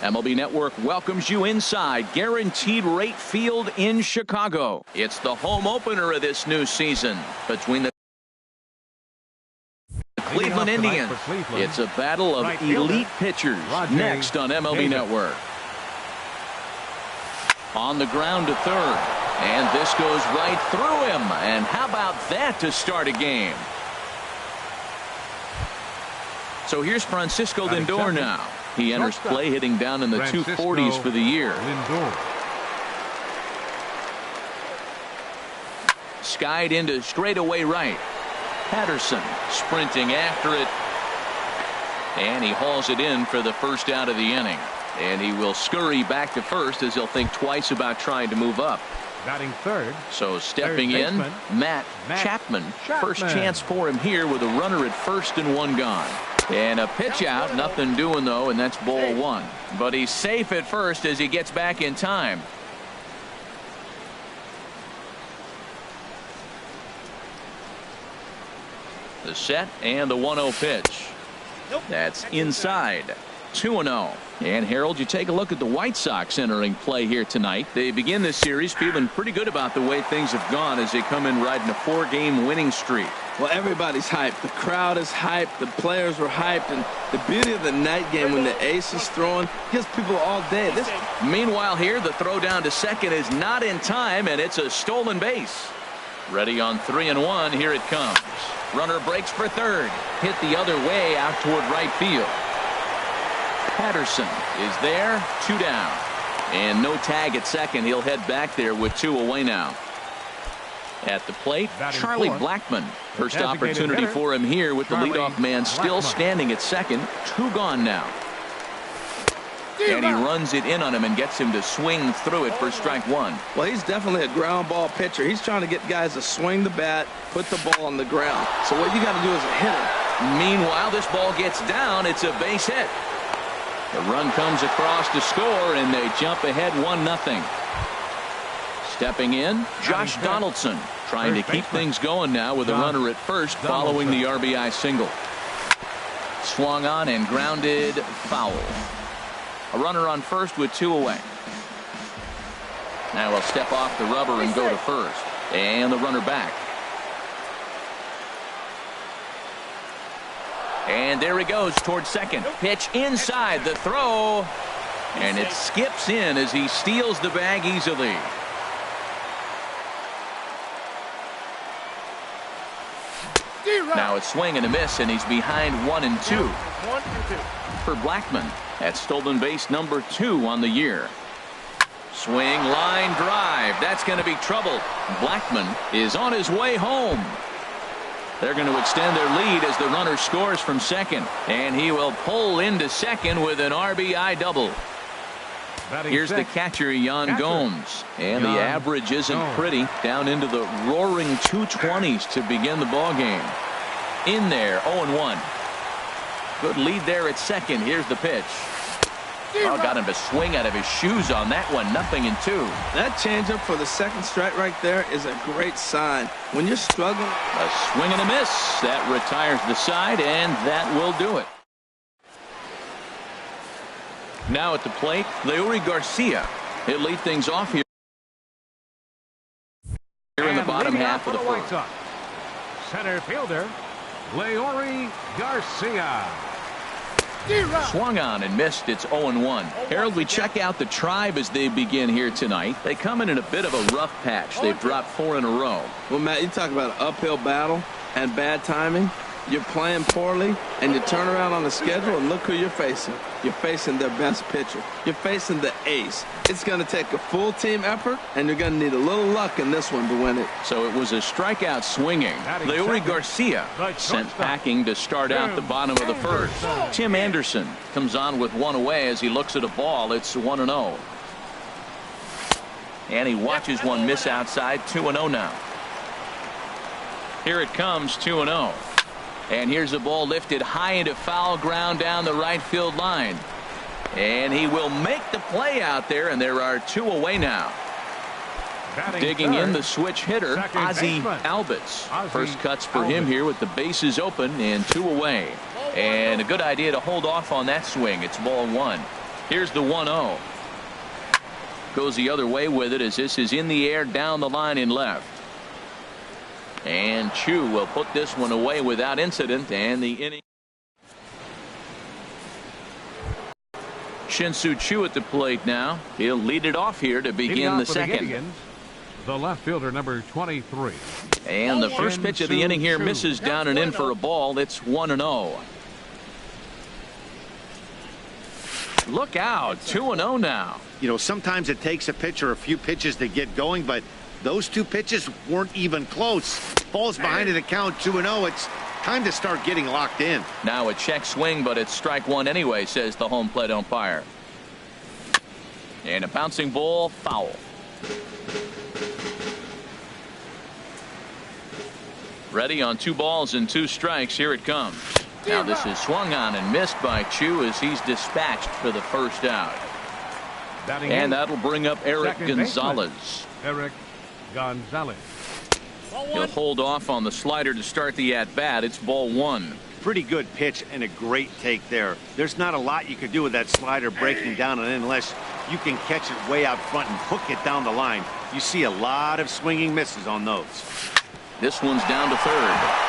MLB Network welcomes you inside Guaranteed Rate Field in Chicago. It's the home opener of this new season between the Cleveland Indians. It's a battle of elite pitchers next on MLB Network. On the ground to third, and this goes right through him. And how about that to start a game? So here's Francisco Lindor now. He enters play hitting down in the 240s for the year. Skied into straightaway right. Patterson sprinting after it. And he hauls it in for the first out of the inning. And he will scurry back to first as he'll think twice about trying to move up. Batting third. So stepping in, Matt Chapman. First chance for him here with a runner at first and one gone. And a pitch out, nothing doing though, and that's ball one. But he's safe at first as he gets back in time. The set and the 1-0 pitch. That's inside. 2-0. And Harold, you take a look at the White Sox entering play here tonight. They begin this series feeling pretty good about the way things have gone as they come in riding a 4-game winning streak. Well, everybody's hyped. The crowd is hyped. The players were hyped. And the beauty of the night game when the ace is throwing gives people all day. Meanwhile here, the throw down to second is not in time, and it's a stolen base. Ready on 3-1. Here it comes. Runner breaks for third. Hit the other way out toward right field. Patterson is there. 2 down. And no tag at second. He'll head back there with 2 away now. At the plate, Charlie Blackmon. First opportunity for him here with the leadoff man still standing at second. 2 gone now. And he runs it in on him and gets him to swing through it for strike one. Well, he's definitely a ground ball pitcher. He's trying to get guys to swing the bat, put the ball on the ground. So what you got to do as a hitter. Meanwhile, this ball gets down. It's a base hit. The run comes across to score, and they jump ahead 1-0. Stepping in, Josh Donaldson, trying to keep things going now with a runner at first following the RBI single. Swung on and grounded foul. A runner on first with 2 away. Now he'll step off the rubber and go to first. And the runner back. And there he goes towards second. Pitch inside the throw. And it skips in as he steals the bag easily. Now it's swing and a miss, and he's behind 1-2. For Blackmon at stolen base number 2 on the year. Swing, line drive. That's going to be trouble. Blackmon is on his way home. They're going to extend their lead as the runner scores from second. And he will pull into second with an RBI double. Here's the catcher, Yan Gomes. And the average isn't pretty. Down into the roaring 220s to begin the ball game. In there, 0-1. Good lead there at second. Here's the pitch. Oh, got him to swing out of his shoes on that one. 0-2. That changeup for the second strike right there is a great sign. When you're struggling. A swing and a miss. That retires the side, and that will do it. Now at the plate, Leury Garcia. He'll lead things off here in the bottom half of the fourth. Center fielder, Leury Garcia. Swung on and missed. It's 0-1. Harold, we check out the Tribe as they begin here tonight. They come in a bit of a rough patch. They've dropped 4 in a row. Well, Matt, you talk about an uphill battle and bad timing. You're playing poorly, and you turn around on the schedule, and look who you're facing. You're facing their best pitcher. You're facing the ace. It's going to take a full team effort, and you're going to need a little luck in this one to win it. So it was a strikeout swinging. Leury Garcia sent packing to start out the bottom of the first. Tim Anderson comes on with 1 away as he looks at a ball. It's 1-0. And he watches one miss outside. 2-0 now. Here it comes, 2-0. And here's the ball lifted high into foul ground down the right field line. And he will make the play out there, and there are 2 away now. Digging in the switch hitter, Ozzie Albies. First cuts for him here with the bases open and 2 away. And a good idea to hold off on that swing. It's ball 1. Here's the 1-0. Goes the other way with it as this is in the air down the line in left. And Chu will put this one away without incident, and the inning. Shin-Soo Choo at the plate now. He'll lead it off here to begin the second. The left fielder, number 23. And the first pitch of the inning here misses down and in for a ball. It's 1-0. Look out, 2-0 now. You know, sometimes it takes a pitcher a few pitches to get going, but those two pitches weren't even close. Falls behind in the count, 2-0. It's time to start getting locked in. Now a check swing, but it's strike one anyway, says the home plate umpire. And a bouncing ball, foul. Ready on 2 balls and 2 strikes. Here it comes. Now this is swung on and missed by Chu as he's dispatched for the first out. And that'll bring up Eric Gonzalez. Eric Gonzalez. He'll hold off on the slider to start the at-bat. It's ball 1. Pretty good pitch and a great take there. There's not a lot you could do with that slider breaking down and in unless you can catch it way out front and hook it down the line. You see a lot of swinging misses on those. This one's down to third.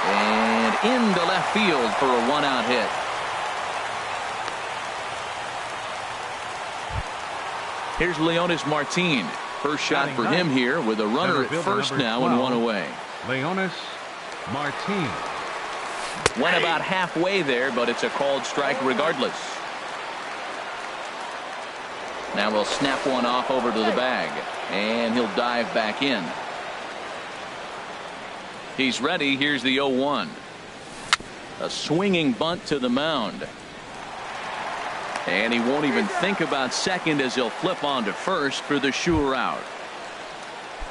And into left field for a 1-out hit. Here's Leonis Martin. First shot for him here with a runner at first now and 1 away. Leonis Martin. Went about halfway there, but it's a called strike regardless. Now we'll snap one off over to the bag, and he'll dive back in. He's ready. Here's the 0-1. A swinging bunt to the mound. And he won't even think about second as he'll flip on to first for the sure out.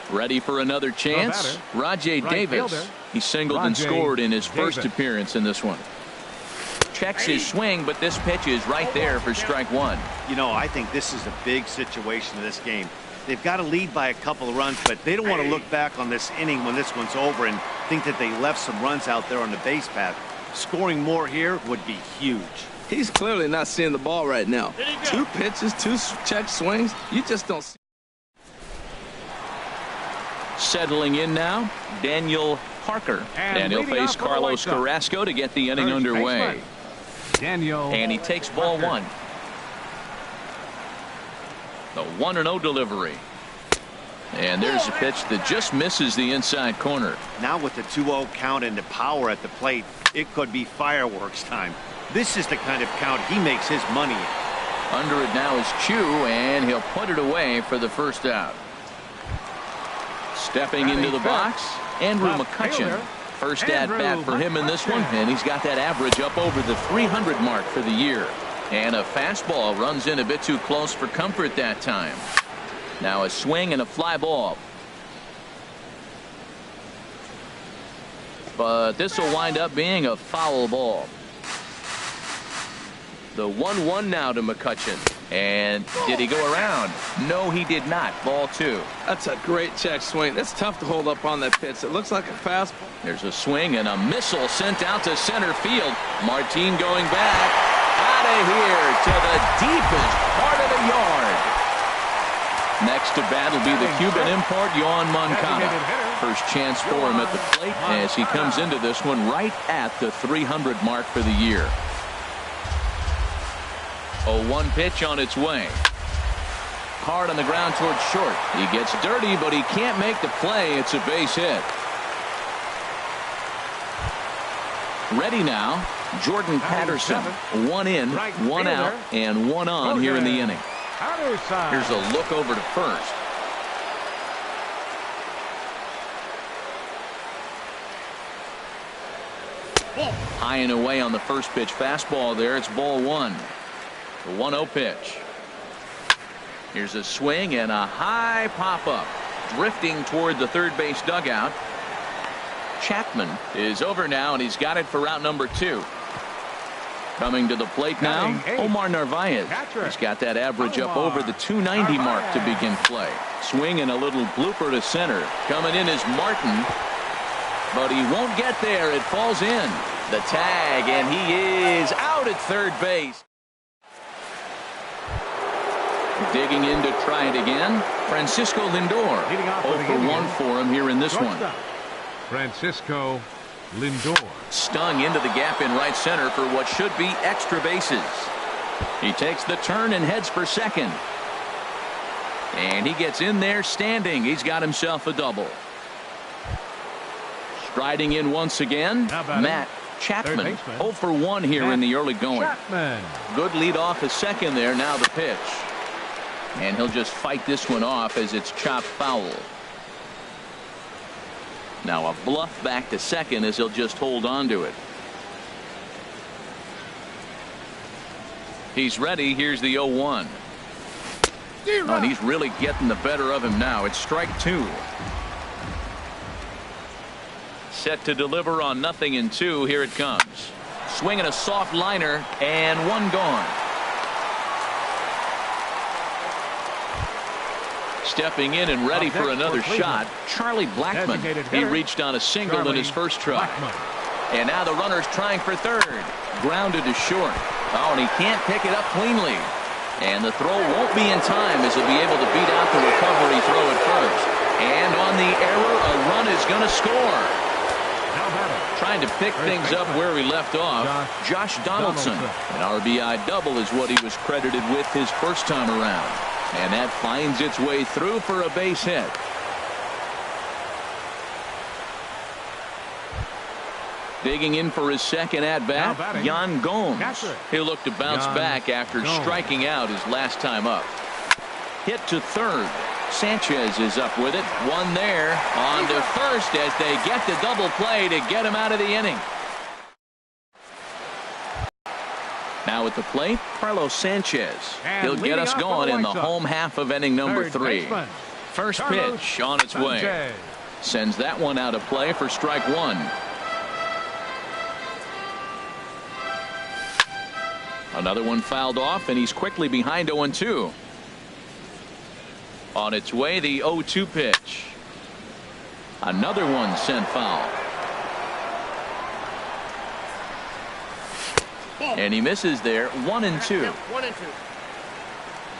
Ready for another chance? Rajay Davis. He singled and scored in his first appearance in this one. Checks his swing, but this pitch is right there for strike 1. You know, I think this is a big situation in this game. They've got to lead by a couple of runs, but they don't want to look back on this inning when this one's over and think that they left some runs out there on the base path. Scoring more here would be huge. He's clearly not seeing the ball right now. 2 pitches, 2 check swings. You just don't see. Settling in now, Daniel Parker. And he'll face Carlos Carrasco to get the inning underway. Daniel. And he takes ball 1. The 1-0 delivery. And there's a pitch that just misses the inside corner. Now with the 2-0 count and the power at the plate, it could be fireworks time. This is the kind of count he makes his money in. Under it now is Chu, and he'll put it away for the first out. Stepping into the box, Andrew McCutchen. First at bat for him in this one, and he's got that average up over the 300 mark for the year. And a fastball runs in a bit too close for comfort that time. Now a swing and a fly ball. But this will wind up being a foul ball. The 1-1 now to McCutchen. And did he go around? No, he did not. Ball 2. That's a great check swing. It's tough to hold up on that pitch. It looks like a fastball. There's a swing and a missile sent out to center field. Martin going back. Out of here to the deepest part of the yard. Next to bat will be the Cuban import, Yoan Moncada. First chance for him at the plate as he comes into this one right at the 300 mark for the year. 0-1 pitch on its way. Hard on the ground towards short. He gets dirty, but he can't make the play. It's a base hit. Ready now, Jordan Patterson. 1 in, 1 out, and 1 on here in the inning. Here's a look over to first. High and away on the first pitch fastball there. It's ball 1. The 1-0 pitch. Here's a swing and a high pop-up. Drifting toward the third base dugout. Chapman is over now, and he's got it for route number 2. Coming to the plate now, Omar Narvaez. He's got that average up over the 290 mark to begin play. Swing and a little blooper to center. Coming in is Martin, but he won't get there. It falls in. The tag, and he is out at third base. Digging in to try it again, Francisco Lindor. Leading off 0 for the for 1 Indians. for him here in this one. Francisco Lindor. Stung into the gap in right center for what should be extra bases. He takes the turn and heads for second. And he gets in there standing. He's got himself a double. Striding in once again, Matt Chapman. 0 for 1 here in the early going. Chapman. Good lead off a second there. Now the pitch. And he'll just fight this one off as it's chopped foul. Now a bluff back to second as he'll just hold on to it. He's ready. Here's the 0-1. Oh, and he's really getting the better of him now. It's strike 2. Set to deliver on 0-2. Here it comes. Swinging a soft liner and one gone. Stepping in and ready for another shot, Charlie Blackmon. He reached on a single in his first try. And now the runner's trying for third. Grounded to short. Oh, and he can't pick it up cleanly. And the throw won't be in time as he'll be able to beat out the recovery throw at first. And on the error, a run is going to score. Trying to pick things up where he left off, Josh Donaldson. An RBI double is what he was credited with his first time around. And that finds its way through for a base hit. Digging in for his second at-bat, Yan Gomes. He'll look to bounce back after striking out his last time up. Hit to third. Sanchez is up with it. One there. On to first as they get the double play to get him out of the inning. Now at the plate, Carlos Sanchez. He'll get us going in the home half of inning number 3. First pitch on its way. Sends that one out of play for strike 1. Another one fouled off, and he's quickly behind 0-2. On its way, the 0-2 pitch. Another one sent foul. And he misses there. 1-2.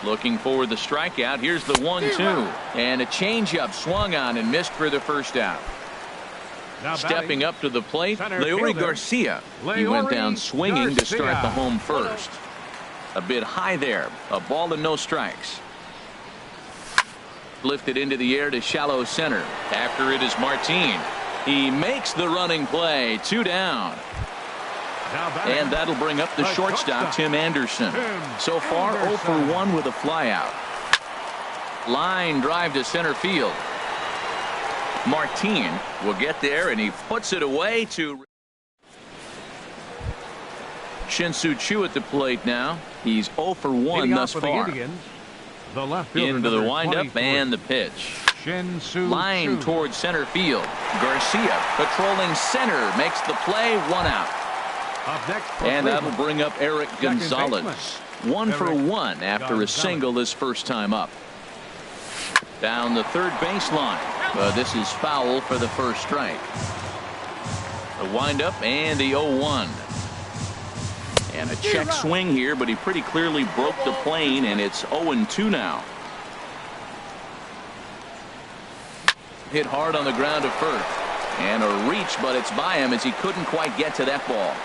Looking for the strikeout. Here's the 1-2. And a changeup swung on and missed for the first out. Stepping up to the plate, Leury Garcia. He went down swinging to start the home first. A bit high there. A ball and no strikes. Lifted into the air to shallow center. After it is Martin. He makes the running play. 2 down. And that'll bring up the shortstop, Tim Anderson. So far, 0 for 1 with a flyout. Line drive to center field. Martin will get there, and he puts it away to Shin-Soo Choo at the plate now. He's 0 for 1 thus far. Into the windup and the pitch. Line towards center field. Garcia patrolling center makes the play. 1 out. And that'll bring up Eric Gonzalez. 1 for 1 after a single his first time up. Down the third baseline. This is foul for the first strike. The windup and the 0-1. And a check swing here, but he pretty clearly broke the plane, and it's 0-2 now. Hit hard on the ground to first. And a reach, but it's by him as he couldn't quite get to that ball.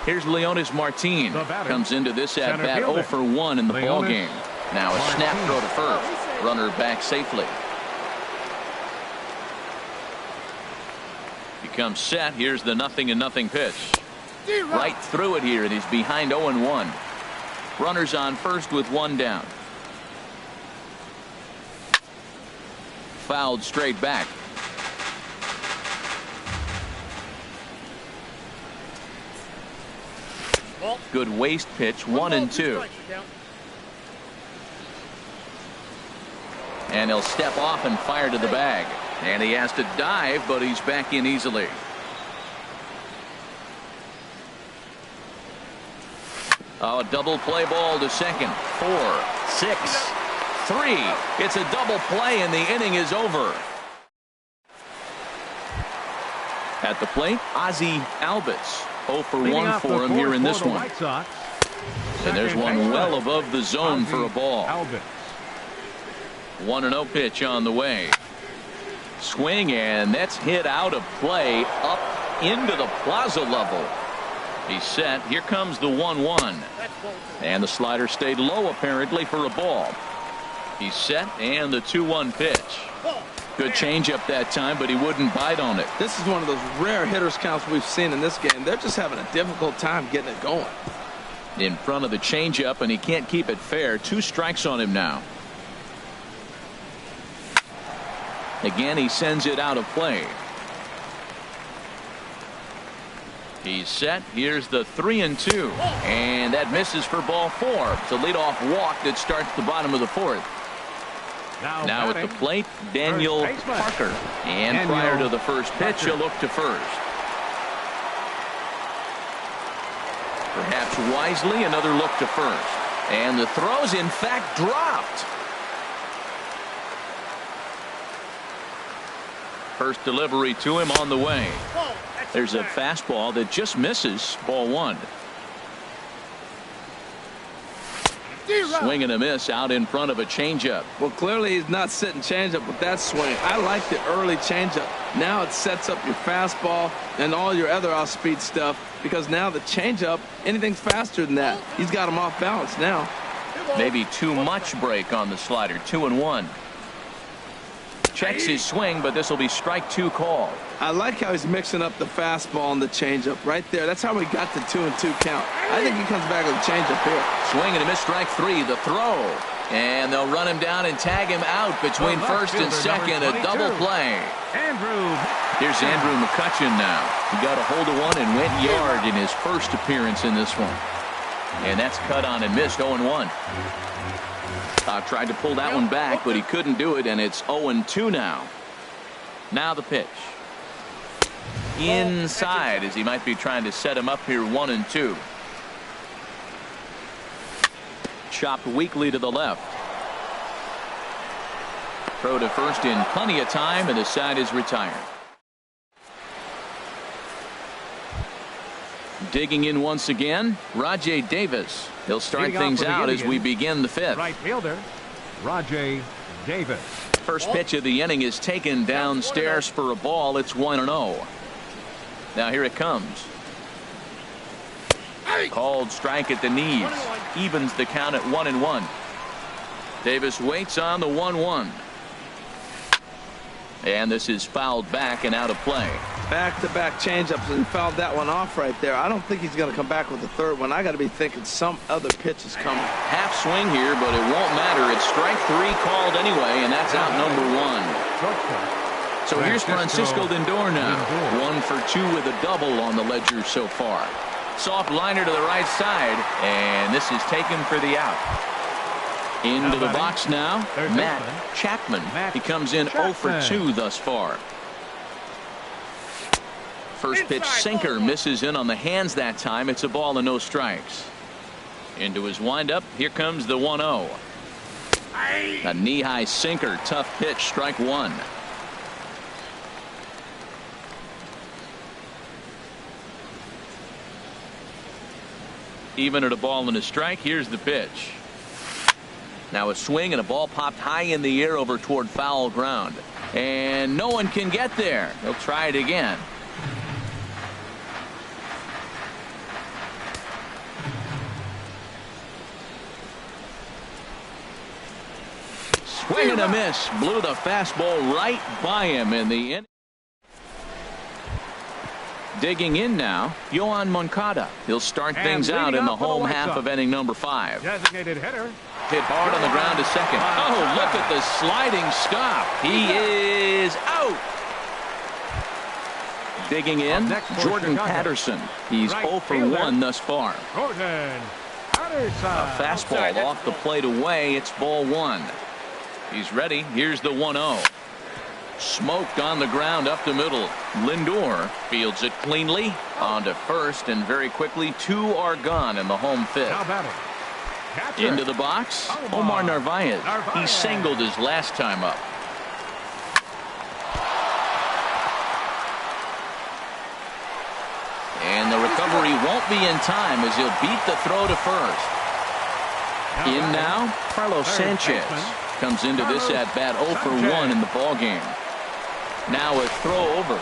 Here's Leonis Martin. Comes into this at-bat 0 for 1 in the ball game. Now a snap throw to first. Runner back safely. He comes set. Here's the 0-0 pitch. Right through it here, and he's behind 0-1. Runners on first with 1 down. Fouled straight back. Good waist pitch. 1-2. And he'll step off and fire to the bag. And he has to dive, but he's back in easily. Oh, double play ball to second. 4, 6, 3. It's a double play, and the inning is over. At the plate, Ozzie Albies. 0 for 1 for him here in this one. And there's one well above the zone for a ball. 1-0 pitch on the way. Swing, and that's hit out of play up into the plaza level. He's set. Here comes the 1-1. And the slider stayed low apparently for a ball. He's set, and the 2-1 pitch. Good changeup that time, but he wouldn't bite on it. This is one of those rare hitters counts we've seen in this game. They're just having a difficult time getting it going. In front of the changeup, and he can't keep it fair. 2 strikes on him now. Again, he sends it out of play. He's set. Here's the 3-2, and that misses for ball 4. It's a leadoff walk that starts the bottom of the 4th. Now at the plate, Daniel Parker. And prior to the first pitch, he'll look to first. Perhaps wisely, another look to first. And the throw's in fact dropped. First delivery to him on the way. There's a fastball that just misses, ball 1. Swing and a miss out in front of a changeup. Well, clearly he's not sitting changeup with that swing. I like the early changeup. Now it sets up your fastball and all your other off-speed stuff, because now the changeup, anything's faster than that. He's got him off balance now. Maybe too much break on the slider. 2-1. Checks his swing, but this will be strike 2 call. I like how he's mixing up the fastball and the changeup right there. That's how we got the 2-2 count. I think he comes back with a changeup here. Swing and a miss, strike 3. The throw, and they'll run him down and tag him out between first and second. A double play. Here's Andrew McCutchen now. He got a hold of one and went yard in his first appearance in this one. And that's cut on and missed. 0-1. Tried to pull that one back, but he couldn't do it, and it's 0-2 now. Now the pitch. Inside, as he might be trying to set him up here. 1-2. Chopped weakly to the left. Throw to first in plenty of time, and the side is retired. Digging in once again, Rajay Davis. He'll start things out as we begin the 5th. Right fielder, Rajay Davis. First pitch of the inning is taken downstairs for a ball. It's 1-0. Now here it comes. Called strike at the knees. Evens the count at 1-1. Davis waits on the 1-1. And this is fouled back and out of play. Back-to-back changeups, and fouled that one off right there. I don't think he's going to come back with the 3rd one. I got to be thinking some other pitch is coming. Half swing here, but it won't matter. It's strike 3 called anyway, and that's out number 1. So here's Francisco Lindor now. 1 for 2 with a double on the ledger so far. Soft liner to the right side, and this is taken for the out. Into the box now, Matt Chapman. He comes in 0 for 2 thus far. First pitch sinker misses in on the hands that time. It's a ball and no strikes. Into his windup. Here comes the 1-0. A knee-high sinker. Tough pitch. Strike 1. Even at a ball and a strike. Here's the pitch. Now a swing, and a ball popped high in the air over toward foul ground. And no one can get there. He'll try it again. Swing and a miss. Blew the fastball right by him in the inning. Digging in now, Yohan Moncada. He'll start things out in the home half of inning number 5. Designated hitter. Hit hard on the ground to second. Oh, look at the sliding stop. He is out. Digging in, Jordan Patterson. He's 0 for 1 thus far. Jordan Patterson. A fastball off the plate away. It's ball 1. He's ready. Here's the 1-0. Smoked on the ground up the middle. Lindor fields it cleanly onto first, and very quickly 2 are gone in the home 5th. Into the box, Omar Narvaez. He singled his last time up. And the recovery won't be in time as he'll beat the throw to first. In now, Carlos Sanchez comes into this at bat 0 for 1 in the ball game. Now a throw over.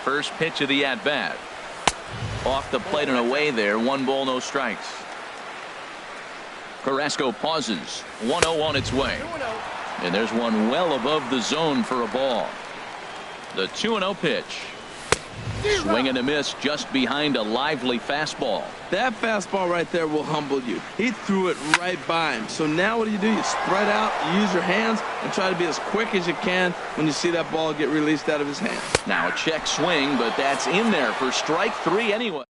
First pitch of the at bat. Off the plate and away there. 1 ball, no strikes. Carrasco pauses. 1-0 on its way. And there's one well above the zone for a ball. The 2-0 pitch. Swing and a miss just behind a lively fastball. That fastball right there will humble you. He threw it right by him. So now what do? You spread out, you use your hands, and try to be as quick as you can when you see that ball get released out of his hands. Now a check swing, but that's in there for strike 3 anyway.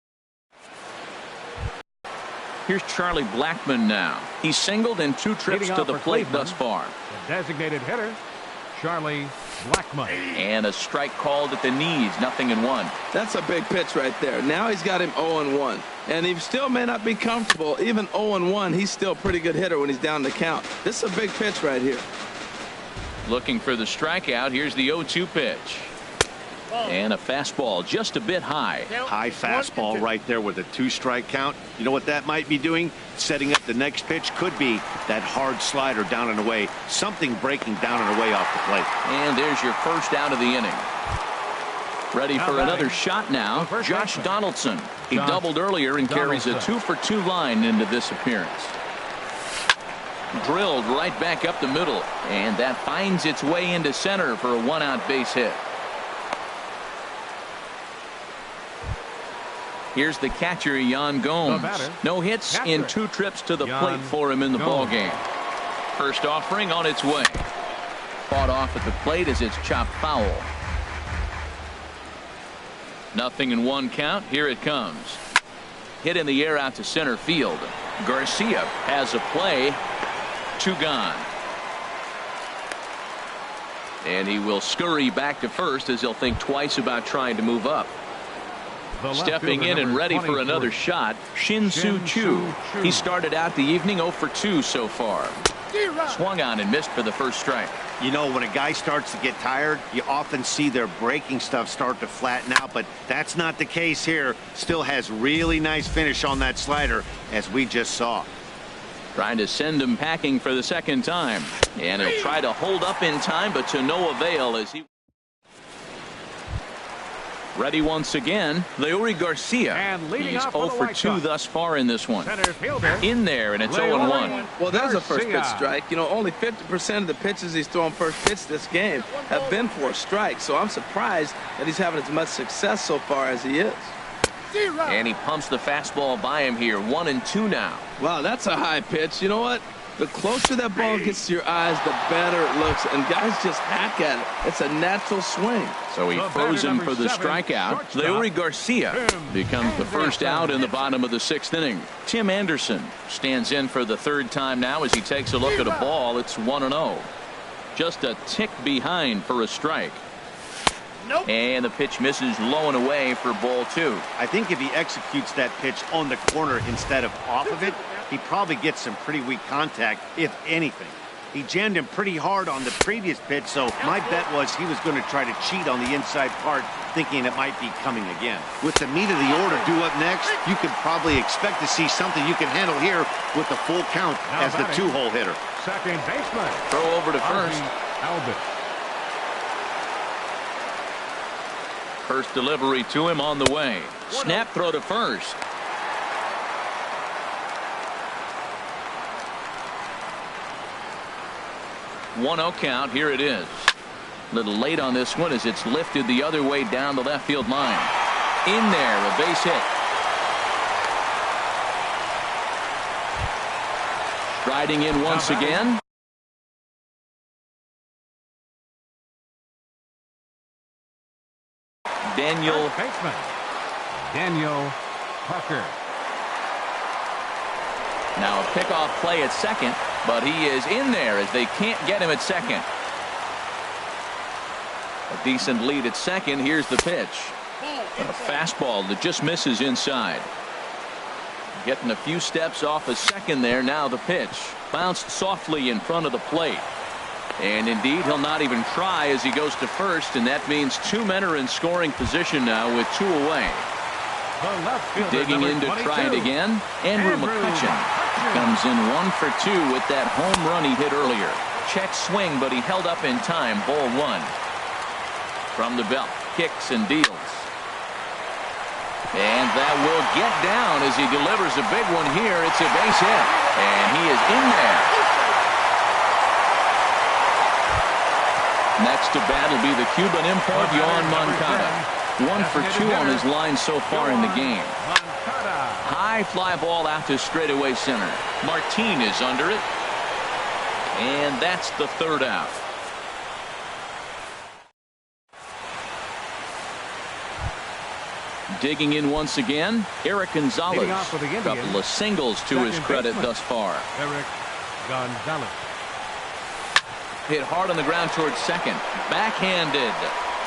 Here's Charlie Blackmon now. He's singled in 2 trips to the plate thus far. The designated hitter, Charlie Blackmon. And a strike called at the knees, 0-1. That's a big pitch right there. Now he's got him 0-1. And he still may not be comfortable. Even 0-1, he's still a pretty good hitter when he's down the count. This is a big pitch right here. Looking for the strikeout. Here's the 0-2 pitch. And a fastball just a bit high. High fastball right there with a 2-strike count. You know what that might be doing? Setting up the next pitch. Could be that hard slider down and away. Something breaking down and away off the plate. And there's your first out of the inning. Ready for another shot now. Josh Donaldson. He doubled earlier and carries a 2-for-2 line into this appearance. Drilled right back up the middle. And that finds its way into center for a 1-out base hit. Here's the catcher, Yan Gomes. No hits in 2 trips to the plate for him in the ball game. First offering on its way. Fought off at the plate as it's chopped foul. 0-1 count. Here it comes. Hit in the air out to center field. Garcia has a play. 2 gone. And he will scurry back to first as he'll think twice about trying to move up. Stepping in and ready for another shot, Shin-Soo Choo. He started out the evening 0 for 2 so far. Swung on and missed for the first strike. You know, when a guy starts to get tired, you often see their breaking stuff start to flatten out, but that's not the case here. Still has really nice finish on that slider, as we just saw. Trying to send him packing for the second time. And he'll try to hold up in time, but to no avail as he... Ready once again, Leury Garcia. And He's 0 for 2 thus far in this one. In there, and it's 0-1. Well, there's a first pitch strike. You know, only 50% of the pitches he's thrown first pitch this game have been for a strike. So I'm surprised that he's having as much success so far as he is. And he pumps the fastball by him here. 1-2 now. Wow, that's a high pitch. You know what? The closer that ball gets to your eyes, the better it looks. And guys just hack at it. It's a natural swing. So he throws him for the strikeout. Leury Garcia becomes the first out in the bottom of the 6th inning. Tim Anderson stands in for the 3rd time now as he takes a look at a ball. It's 1-0. Just a tick behind for a strike. And the pitch misses low and away for ball 2. I think if he executes that pitch on the corner instead of off of it, he probably gets some pretty weak contact, if anything. He jammed him pretty hard on the previous pitch, so my bet was he was going to try to cheat on the inside part, thinking it might be coming again. With the meat of the order due up next, you could probably expect to see something you can handle here with the full count as the 2-hole hitter. Second baseman. Throw over to first. Albert. First delivery to him on the way. Snap throw to first. One-0 count. Here it is. A little late on this one as it's lifted the other way down the left field line. In there, a base hit. Striding in once again. Daniel Parker. Now a pickoff play at second, but he is in there as they can't get him at second. A decent lead at second. Here's the pitch. A fastball that just misses inside. Getting a few steps off a second there. Now the pitch. Bounced softly in front of the plate. And indeed, he'll not even try as he goes to first, and that means 2 men are in scoring position now with 2 away. The left fielder, Digging in to number try it 22. again. Andrew McCutcheon comes in 1 for 2 with that home run he hit earlier. Check swing, but he held up in time. Ball 1. From the belt, kicks and deals. And that will get down as he delivers a big one here. It's a base hit, and he is in there. Next to bat will be the Cuban import, Yohan Moncada. 1 for 2 on his line so far in the game. High fly ball out to straightaway center. Martin is under it. And that's the 3rd out. Digging in once again, Eric Gonzalez. Couple of singles to his credit thus far. Eric Gonzalez. Hit hard on the ground towards second. Backhanded.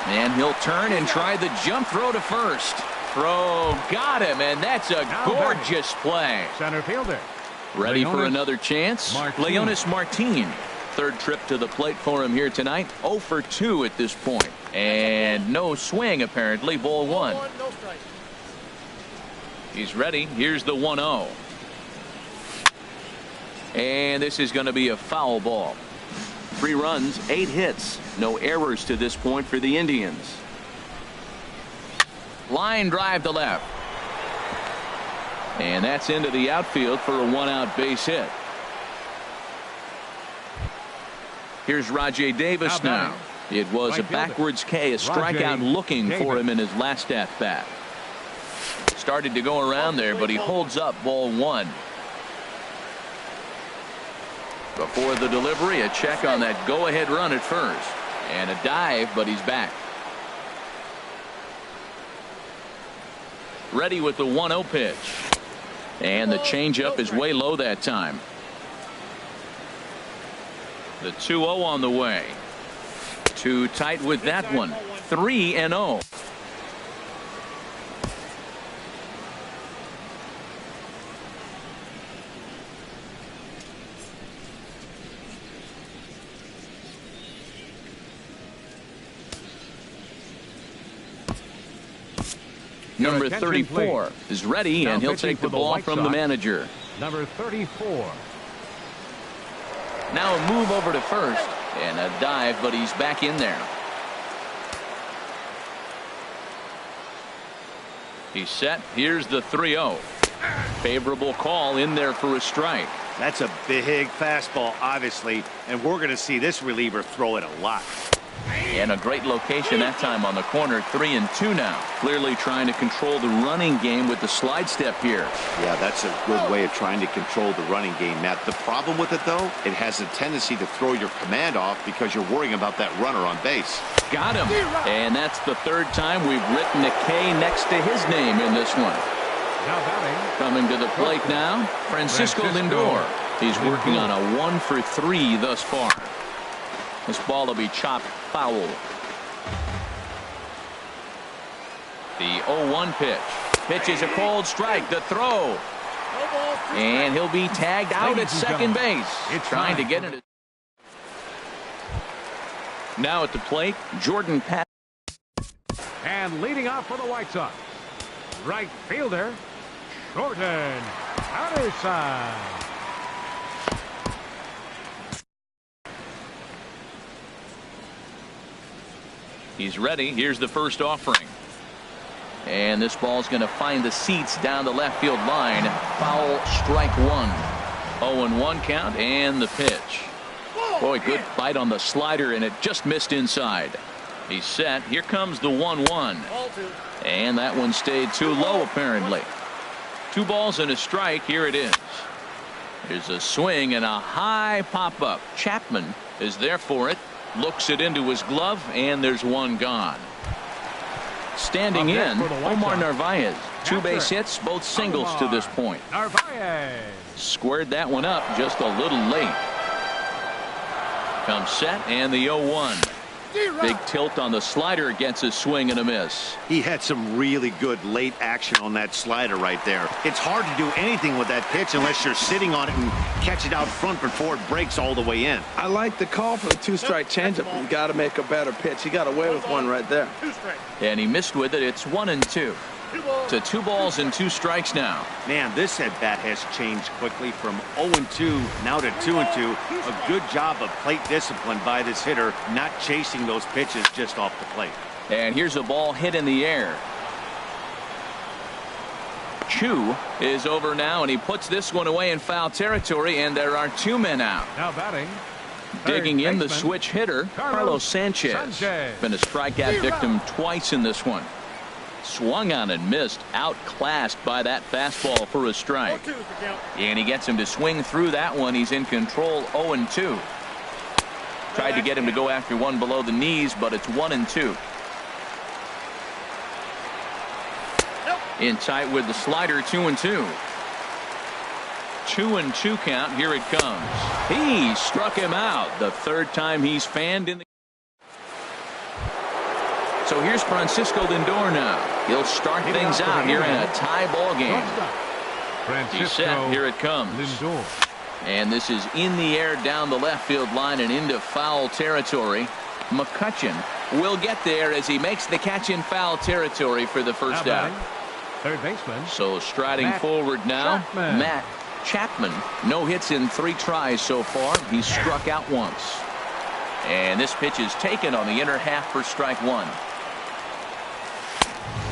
And he'll turn and try the jump throw to first. Throw got him, and that's a gorgeous play. Center fielder. Ready for another chance? Leonis Martin. 3rd trip to the plate for him here tonight. 0 for 2 at this point. And no swing apparently. Ball 1. He's ready. Here's the 1-0. And this is going to be a foul ball. 3 runs, 8 hits. No errors to this point for the Indians. Line drive to left. And that's into the outfield for a 1-out base hit. Here's Rajay Davis now. It was a backwards K, a strikeout looking for him in his last at bat. Started to go around there, but he holds up. Ball 1. Before the delivery, a check on that go-ahead run at first. And a dive, but he's back. Ready with the 1-0 pitch. And the changeup is way low that time. The 2-0 on the way. Too tight with that one. 3-0. Number 34 is ready, and he'll take the ball from the manager. Number 34. Now a move over to first, and a dive, but he's back in there. He's set. Here's the 3-0. Favorable call in there for a strike. That's a big fastball, obviously, and we're going to see this reliever throw it a lot. And a great location that time on the corner. 3-2 now. Clearly trying to control the running game with the slide step here. Yeah, that's a good way of trying to control the running game, Matt. The problem with it, though, it has a tendency to throw your command off because you're worrying about that runner on base. Got him. And that's the 3rd time we've written a K next to his name in this one. Coming to the plate now, Francisco Lindor. He's working on a 1 for 3 thus far. This ball will be chopped foul. The 0-1 pitch. Pitch is a cold strike. The throw. And he'll be tagged out at second base. Trying to get it. Now at the plate, Jordan Pat. And leading off for the White Sox, right fielder, Jordan Patterson. He's ready. Here's the first offering. And this ball's going to find the seats down the left field line. Foul, strike 1. 0-1 count, and the pitch. Boy, good bite on the slider, and it just missed inside. He's set. Here comes the 1-1. And that one stayed too low, apparently. 2 balls and a strike. Here it is. There's a swing and a high pop-up. Chapman is there for it. Looks it into his glove, and there's one gone. Standing in, Omar Narvaez. 2 base hits, both singles to this point. Narvaez squared that one up just a little late. Comes set, and the 0-1. Big tilt on the slider, gets a swing and a miss. He had some really good late action on that slider right there. It's hard to do anything with that pitch unless you're sitting on it and catch it out front before it breaks all the way in. I like the call for the 2-strike changeup. You got to make a better pitch. He got away with one right there. And he missed with it. It's 1-2. To 2 balls and 2 strikes now. Man, this at-bat has changed quickly from 0-2 now to 2-2. A good job of plate discipline by this hitter, not chasing those pitches just off the plate. And here's a ball hit in the air. Chu is over now, and he puts this one away in foul territory, and there are 2 men out. Now batting. Digging in the baseman, switch hitter, Carlos Sanchez. Been a strikeout victim twice in this one. Swung on and missed, outclassed by that fastball for a strike. And he gets him to swing through that one. He's in control, 0-2. Tried to get him to go after one below the knees, but it's 1-2. In tight with the slider, 2-2. 2-2 count. Here it comes. He struck him out. The 3rd time he's fanned in the. So here's Francisco Lindor now. He'll start things out here in a tie ball game. He's set. Here it comes. Lindor. And this is in the air down the left field line and into foul territory. McCutchen will get there as he makes the catch in foul territory for the first out. Third baseman. So striding forward now, Matt Chapman. No hits in 3 tries so far. He's struck out once. And this pitch is taken on the inner half for strike 1.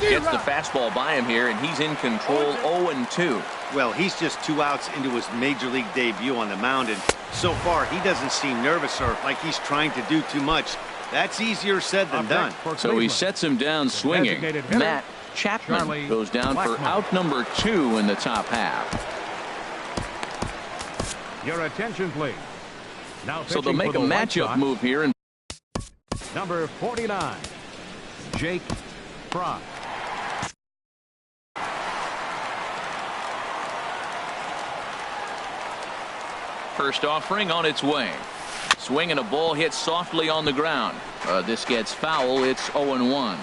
Gets the fastball by him here, and he's in control, 0-2. Well, he's just 2 outs into his major league debut on the mound, and so far he doesn't seem nervous or like he's trying to do too much. That's easier said than done. So he sets him down swinging. Matt Chapman goes down for out number 2 in the top half. Your attention, please. Now so they'll make a matchup move here. And number 49, Jake Fry. First offering on its way. Swing and a ball hit softly on the ground. This gets foul. It's 0-1.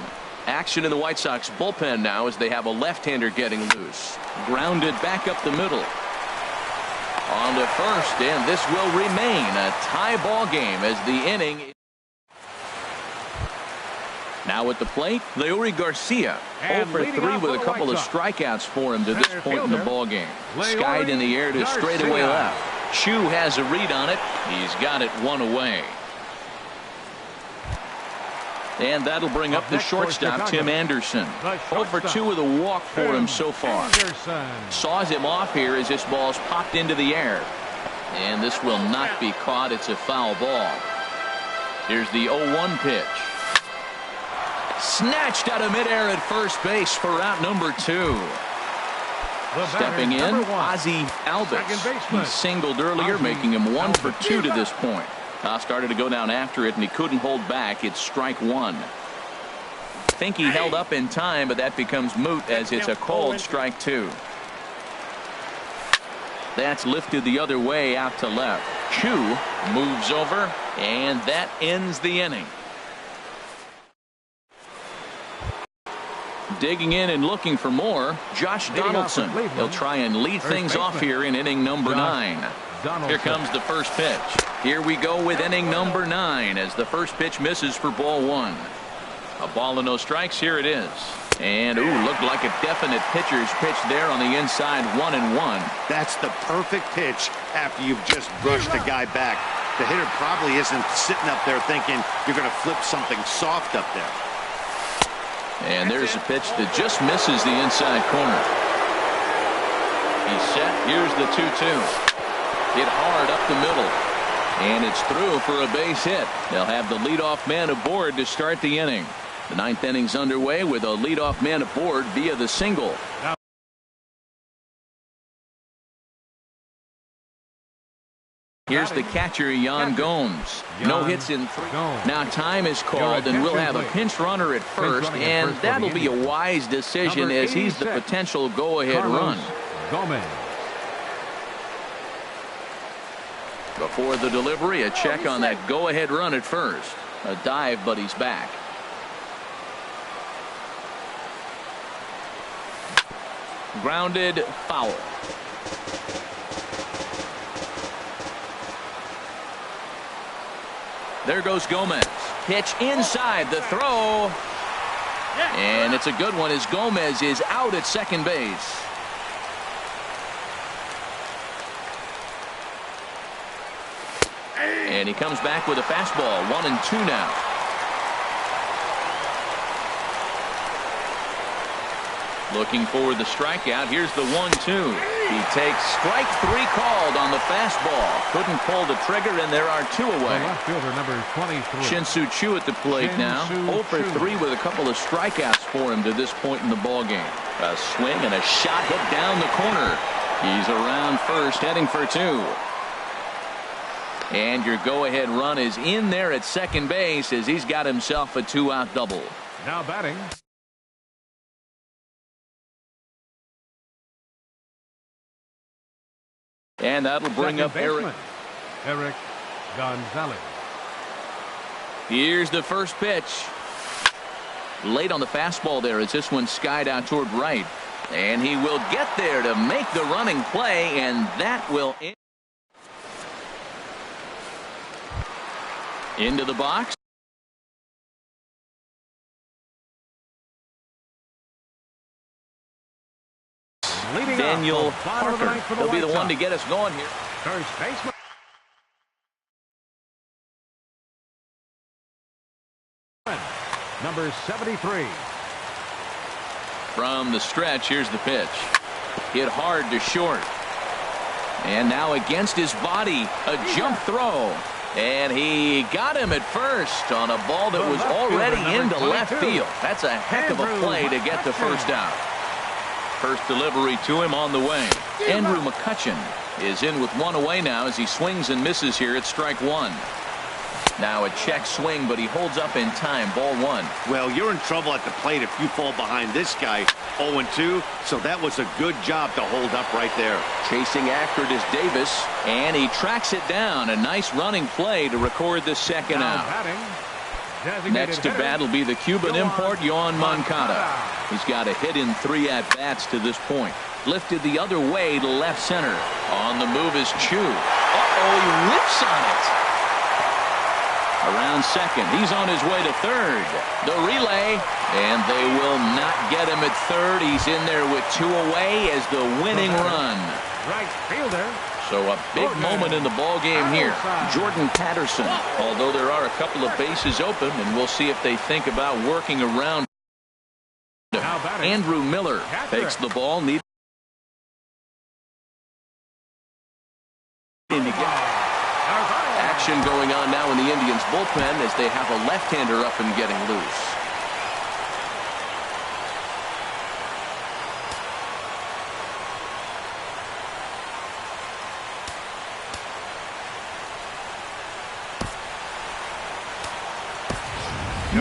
Action in the White Sox bullpen now as they have a left-hander getting loose. Grounded back up the middle. On to first, and this will remain a tie ball game as the inning. Now at the plate, Leury Garcia. 0 for 3 with a couple of strikeouts for him to this point in the ball game. Skied in the air to straightaway left. Chu has a read on it. He's got it 1 away. And that'll bring up the shortstop, Tim Anderson. 0 for 2 with a walk for him so far. Saws him off here as this ball's popped into the air. And this will not be caught. It's a foul ball. Here's the 0-1 pitch. Snatched out of midair at first base for out number 2. Stepping in, Ozzie Albies. He singled earlier, making him 1 for 2 to this point. Started to go down after it, and he couldn't hold back. It's strike 1. Think he held up in time, but that becomes moot as it's a called strike 2. That's lifted the other way out to left. Chu moves over, and that ends the inning. Digging in and looking for more, Josh Donaldson. He'll try and lead things off here in inning number 9. Here comes the first pitch. Here we go with inning number 9 as the first pitch misses for ball 1. A ball and no strikes. Here it is. And looked like a definite pitcher's pitch there on the inside, 1-1. That's the perfect pitch after you've just brushed a guy back. The hitter probably isn't sitting up there thinking you're going to flip something soft up there. And there's a pitch that just misses the inside corner. He's set. Here's the 2-2. Hit hard up the middle. And it's through for a base hit. They'll have the leadoff man aboard to start the inning. The 9th inning's underway with a leadoff man aboard via the single. Here's the catcher, Yan Gomes. No hits in 3. Now time is called, and we'll have a pinch runner at first, and that'll be a wise decision as he's the potential go-ahead run. Before the delivery, a check on that go-ahead run at first. A dive, but he's back. Grounded, foul. There goes Gomez. Pitch inside, the throw. And it's a good one as Gomez is out at second base. And he comes back with a fastball. 1-2 now. Looking for the strikeout. Here's the 1-2. He takes strike 3 called on the fastball. Couldn't pull the trigger, and there are 2 away. The left fielder, number 23. Shin-Soo Choo at the plate now. 0 for 3 with a couple of strikeouts for him to this point in the ballgame. A swing and a shot hit down the corner. He's around first, heading for 2. And your go-ahead run is in there at second base as he's got himself a 2-out double. Now batting. And that'll bring up Eric Gonzalez. Here's the first pitch. Late on the fastball there as this one skied out toward right. And he will get there to make the running play, and that will end. Into the box. Daniel Parker. He'll be the one to get us going here. First baseman. Number 73. From the stretch, here's the pitch. Hit hard to short. And now against his body, a jump throw. And he got him at first on a ball that was already into left field. That's a heck of a play to get the first out. First delivery to him on the way. Andrew McCutchen is in with 1 away now as he swings and misses here at strike 1. Now a check swing, but he holds up in time. Ball 1. Well, you're in trouble at the plate if you fall behind this guy. 0-2, so that was a good job to hold up right there. Chasing after it is Davis, and he tracks it down. A nice running play to record the second out. Next to bat will be the Cuban import, Yoan Moncada. He's got a hit in 3 at-bats to this point. Lifted the other way to left center. On the move is Choo. Uh-oh, he whips on it. Around second. He's on his way to third. The relay, and they will not get him at third. He's in there with 2 away as the winning run. Right fielder. So a big moment in the ball game here. Jordan Patterson, although there are a couple of bases open, and we'll see if they think about working around. Andrew Miller takes the ball. Action going on now in the Indians bullpen as they have a left-hander up and getting loose.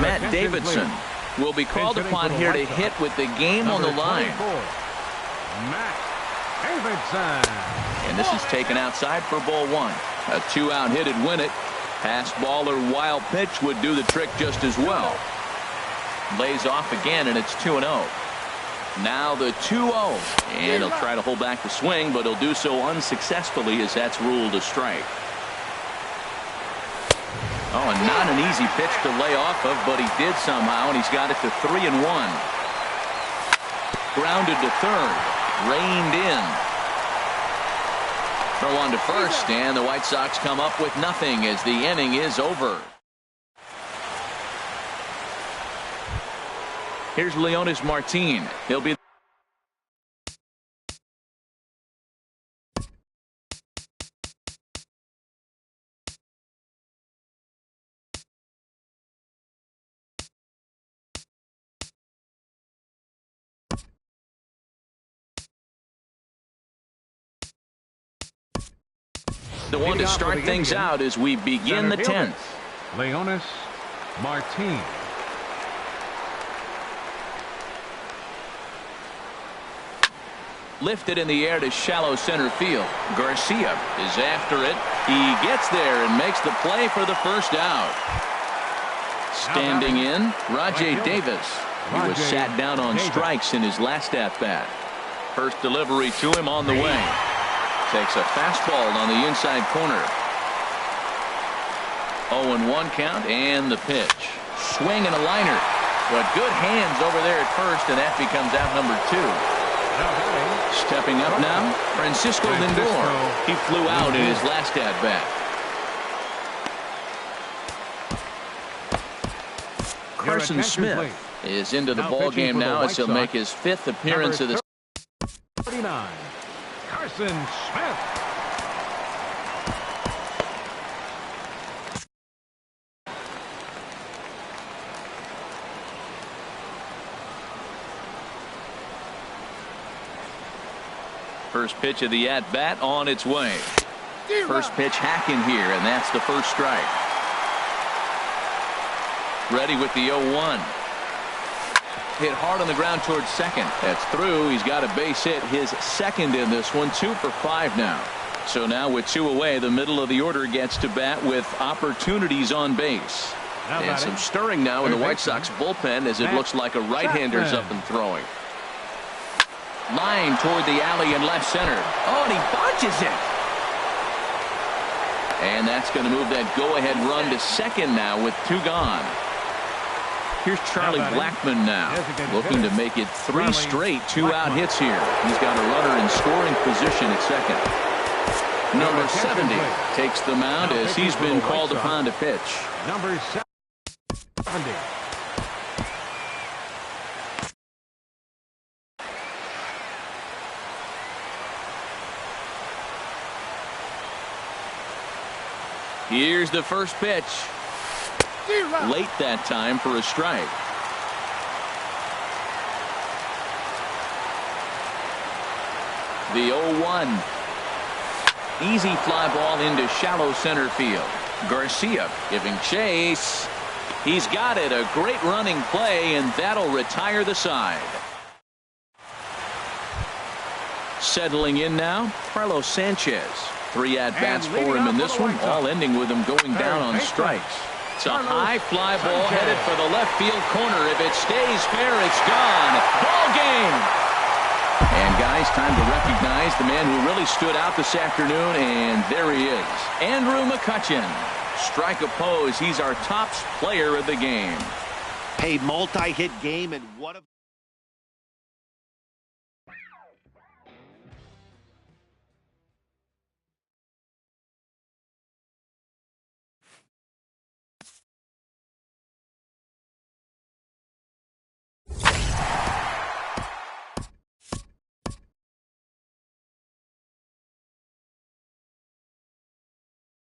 Matt Davidson will be called upon here to hit with the game on the line. Matt Davidson. And this is taken outside for ball 1. A 2-out hit'd win it. Pass ball or wild pitch would do the trick just as well. Lays off again, and it's 2-0. Now the 2-0. And he'll try to hold back the swing, but he'll do so unsuccessfully as that's ruled a strike. Oh, and not an easy pitch to lay off of, but he did somehow, and he's got it to 3-1. Grounded to third. Reined in. Throw on to first, and the White Sox come up with nothing as the inning is over. Here's Leonis Martin. He'll be the one to start things out as we begin the 10th. Leonis Martin. Lifted in the air to shallow center field. Garcia is after it. He gets there and makes the play for the first out. Standing in, Rajay Davis. He was sat down on strikes in his last at-bat. First delivery to him on the way. Takes a fastball on the inside corner. 0-1 count, and the pitch. Swing and a liner. But good hands over there at first, and that becomes out number 2. Stepping up now, Francisco Lindor. He flew out in his last at-bat. Carson Smith is into the ball game now as he'll make his 5th appearance of the 39. Carson Smith. First pitch of the at-bat on its way. First pitch hacking here, and that's the first strike. Ready with the 0-1. Hit hard on the ground towards second. That's through. He's got a base hit, his second in this one. 2 for 5 now. So now with 2 away, the middle of the order gets to bat with opportunities on base. And some stirring now in the White Sox bullpen as it looks like a right-hander's up and throwing. Line toward the alley in left center. Oh, and he botches it. And that's going to move that go-ahead run to second now with 2 gone. Here's Charlie Blackmon now, looking to make it 3 straight 2-out hits here. He's got a runner in scoring position at second. Number 70 takes the mound as he's been called upon to pitch. Number 70. Here's the first pitch. Late that time for a strike. The 0-1. Easy fly ball into shallow center field. Garcia giving chase. He's got it. A great running play, and that'll retire the side. Settling in now, Carlos Sanchez. 3 at-bats for him in this one, all ending with him going down on strikes. It's a high fly ball headed for the left field corner. If it stays fair, it's gone. Ball game. And guys, time to recognize the man who really stood out this afternoon, and there he is, Andrew McCutchen. Strike oppose. He's our top player of the game. Hey, multi-hit game, and what a